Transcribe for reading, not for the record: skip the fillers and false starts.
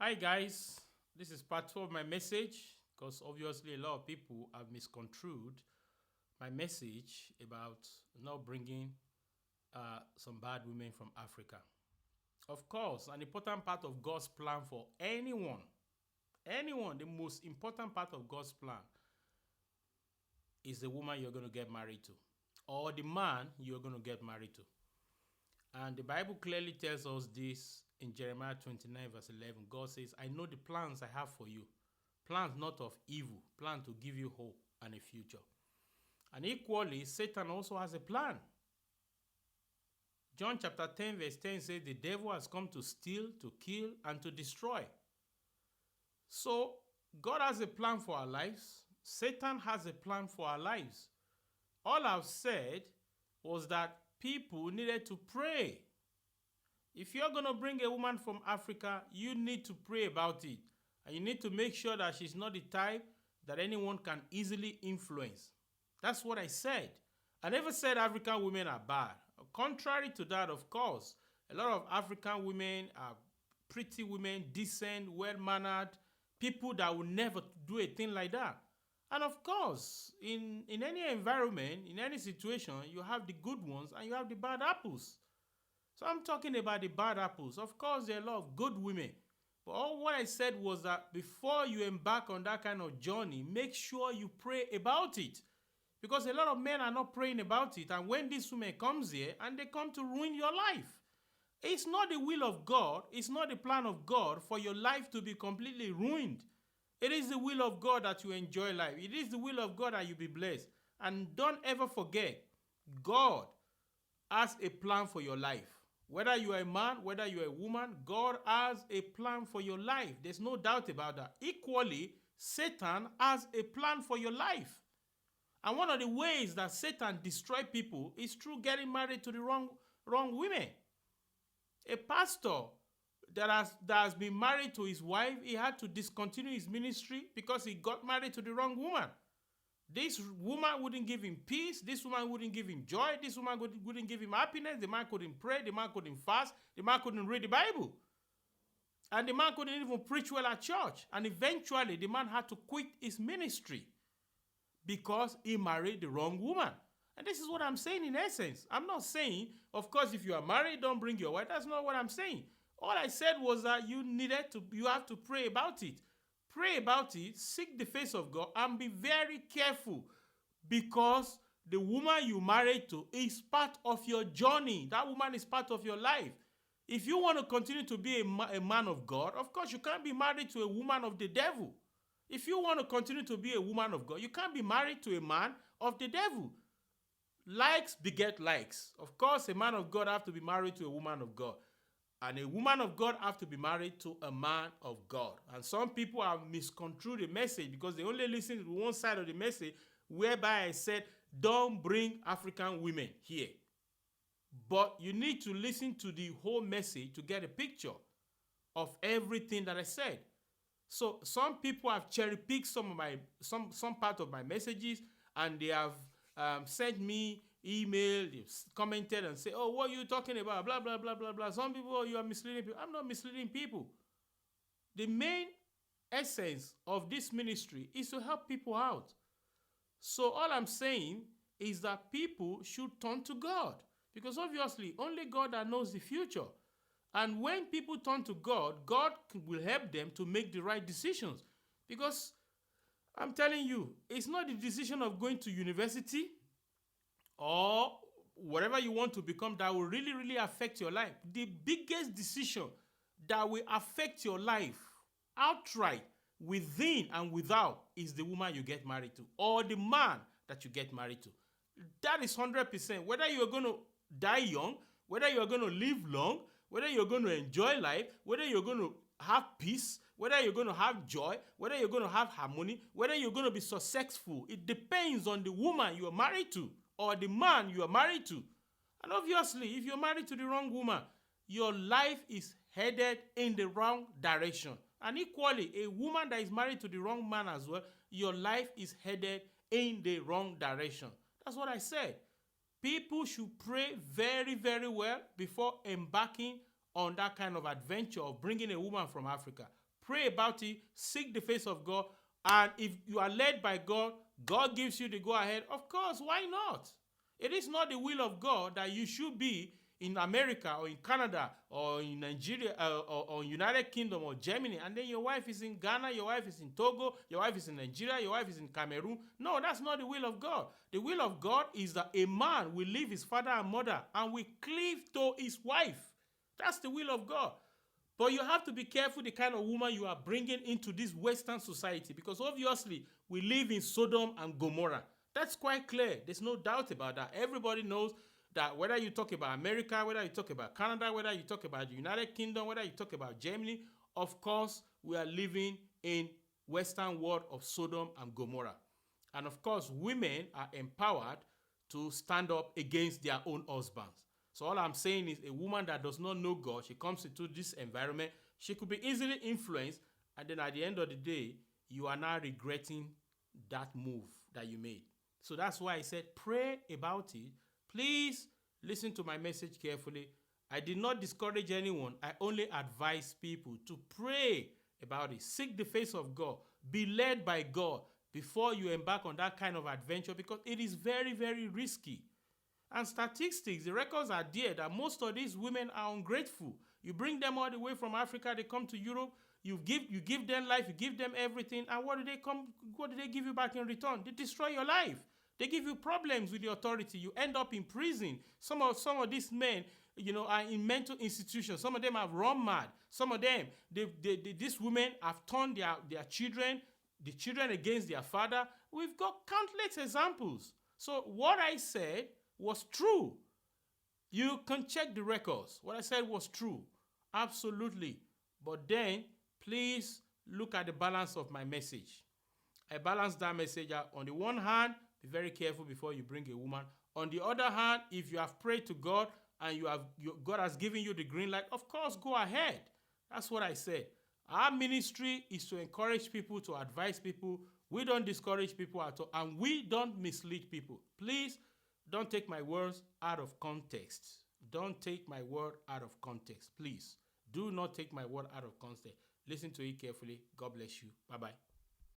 Hi guys, this is part 2 of my message because obviously a lot of people have misconstrued my message about not bringing some bad women from Africa. Of course, an important part of God's plan for anyone, the most important part of God's plan is the woman you're going to get married to or the man you're going to get married to. And the Bible clearly tells us this in Jeremiah 29 verse 11. God says, I know the plans I have for you. Plans not of evil, plans to give you hope and a future. And equally, Satan also has a plan. John chapter 10 verse 10 says, the devil has come to steal, to kill, and to destroy. So, God has a plan for our lives. Satan has a plan for our lives. All I've said was that people needed to pray. If you're going to bring a woman from Africa, you need to pray about it. And you need to make sure that she's not the type that anyone can easily influence. That's what I said. I never said African women are bad. Contrary to that, of course, a lot of African women are pretty women, decent, well-mannered, people that will never do a thing like that. And of course, in any environment, in any situation, you have the good ones and you have the bad apples. So I'm talking about the bad apples. Of course, there are a lot of good women. But all what I said was that before you embark on that kind of journey, make sure you pray about it. Because a lot of men are not praying about it. And when this woman comes here and they come to ruin your life, it's not the will of God, it's not the plan of God for your life to be completely ruined. It is the will of God that you enjoy life. It is the will of God that you be blessed. And don't ever forget, God has a plan for your life. Whether you are a man, whether you are a woman, God has a plan for your life. There's no doubt about that. Equally, Satan has a plan for your life. And one of the ways that Satan destroys people is through getting married to the wrong women. A pastor that has been married to his wife, he had to discontinue his ministry because he got married to the wrong woman. This woman wouldn't give him peace. This woman wouldn't give him joy. This woman wouldn't give him happiness. The man couldn't pray. The man couldn't fast. The man couldn't read the Bible. And the man couldn't even preach well at church. And eventually, the man had to quit his ministry because he married the wrong woman. And this is what I'm saying in essence. I'm not saying, of course, if you are married, don't bring your wife. That's not what I'm saying. All I said was that you have to pray about it. Pray about it, seek the face of God, and be very careful because the woman you married to is part of your journey. That woman is part of your life. If you want to continue to be a man of God, of course, you can't be married to a woman of the devil. If you want to continue to be a woman of God, you can't be married to a man of the devil. Likes beget likes. Of course, a man of God has to be married to a woman of God. And a woman of God have to be married to a man of God. And some people have misconstrued the message because they only listen to one side of the message whereby I said, don't bring African women here. But you need to listen to the whole message to get a picture of everything that I said. So some people have cherry-picked some part of my messages and they have sent me email, they've commented and say, oh, what are you talking about? Blah, blah, blah, blah, blah. Some people, oh, you are misleading people. I'm not misleading people. The main essence of this ministry is to help people out. So all I'm saying is that people should turn to God because obviously only God that knows the future. And when people turn to God, God will help them to make the right decisions. Because I'm telling you, it's not the decision of going to university or whatever you want to become that will really, really affect your life. The biggest decision that will affect your life outright, within and without, is the woman you get married to or the man that you get married to. That is 100%. Whether you're going to die young, whether you're going to live long, whether you're going to enjoy life, whether you're going to have peace, whether you're going to have joy, whether you're going to have harmony, whether you're going to be successful, it depends on the woman you are married to or the man you are married to. And obviously, if you're married to the wrong woman, your life is headed in the wrong direction. And equally, a woman that is married to the wrong man as well, your life is headed in the wrong direction. That's what I said. People should pray very, very well before embarking on that kind of adventure of bringing a woman from Africa. Pray about it. Seek the face of God. And if you are led by God, God gives you the go ahead. Of course, why not? It is not the will of God that you should be in America or in Canada or in Nigeria or United Kingdom or Germany, and then your wife is in Ghana, your wife is in Togo, your wife is in Nigeria, your wife is in Cameroon. No, that's not the will of God. The will of God is that a man will leave his father and mother and will cleave to his wife. That's the will of God. But you have to be careful the kind of woman you are bringing into this Western society, because obviously we live in Sodom and Gomorrah. That's quite clear. There's no doubt about that. Everybody knows that whether you talk about America, whether you talk about Canada, whether you talk about the United Kingdom, whether you talk about Germany, of course, we are living in Western world of Sodom and Gomorrah. And of course, women are empowered to stand up against their own husbands. So all I'm saying is a woman that does not know God, she comes into this environment, she could be easily influenced, and then at the end of the day, you are now regretting that move that you made. So that's why I said pray about it. Please listen to my message carefully. I did not discourage anyone. I only advise people to pray about it. Seek the face of God. Be led by God before you embark on that kind of adventure, because it is very, very risky. And statistics, the records are there that most of these women are ungrateful. You bring them all the way from Africa, they come to Europe, you give them life, you give them everything, and what do they give you back in return? They destroy your life. They give you problems with the authority. You end up in prison. Some of these men, are in mental institutions. Some of them have run mad. Some of them, these women have turned their children, the children against their father. We've got countless examples. So what I said was true. You can check the records. What I said was true. Absolutely. But then, please look at the balance of my message. I balanced that message out. On the one hand, be very careful before you bring a woman. On the other hand, if you have prayed to God and God has given you the green light, of course, go ahead. That's what I said. Our ministry is to encourage people, to advise people. We don't discourage people at all, and we don't mislead people. Please don't take my words out of context. Don't take my word out of context. Please, do not take my word out of context. Listen to it carefully. God bless you. Bye-bye.